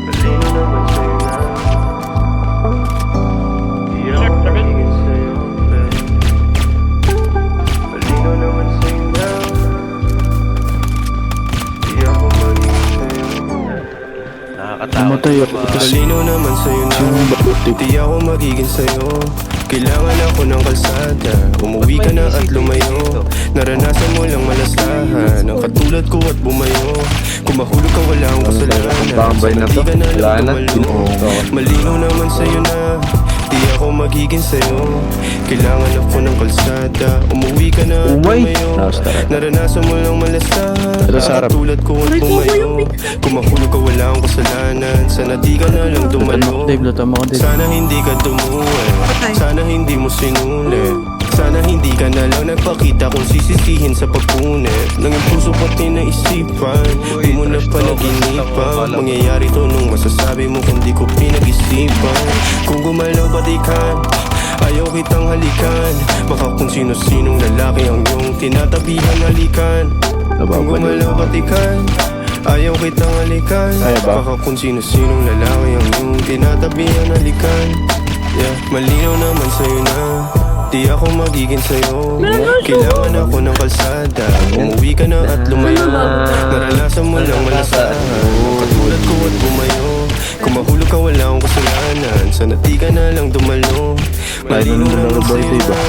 Malino naman sa'yo na di ako magiging sa'yo, babe. Malino naman sa'yo na di ako magiging sa'yo. Namatay ako. Malino naman sa'yo na di ako magiging sa'yo. Kailangan ako ng kalsada. Umuwi ka na at lumayo. Naranasan mo lang malasahan ang katulad ko at bumayo. Kung mahulog ka wala akong kasalanan. Tambay na to. Sanati ka na Wala lang na. tumalo. Malinaw naman sa'yo na di ako magiging sa'yo. Kailangan ako ng kalsada. Umuwi ka na at Umay. lumayo. Nakastara. Naranasan mo lang malasahan Ito sa harap. ang katulad ko at bumayo. Kung mahulog ka wala akong kasalanan. Sanati ka na lang tumalo. Dave, luto mo ako, Dave. Sana hindi ka dumuwi. Sana hindi mo sinulit. Sana hindi ka na lang nagpakita kung sisisihin sa pagpunit ng iyong puso pati na isipan. Di mo na panaginipan. Mangyayari to nung masasabi mo kung di ko pinag-isipan. Kung gumalaw batikan, ayaw kitang halikan. Baka kung sino-sinong lalaki ang iyong tinatabihan halikan. Kung gumalaw batikan, ayaw kitang halikan. Baka kung sino-sinong lalaki ang iyong tinatabihan halikan. Yeah, malinaw naman sa'yo na di ako magiging sa'yo. Kailangan ako ng kalsada. Umuwi ka na at lumayo. Naranasan mo lang malasahan katulad ko at bumayo. Kung mahulog ka wala akong kasalanan. Sana di ka na lang dumalo. Malinaw naman sa'yo na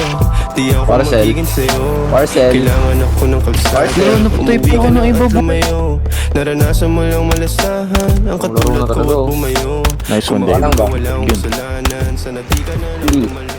di ako magiging sa'yo. Kailangan ako ng kalsada. Umuwi ka na at lumayo. Naranasan mo lang malasahan ang katulad ko at bumayo. Nice one, Kung Dave. mahulog ka wala akong kasalanan. Sana di ka na lang dumalo.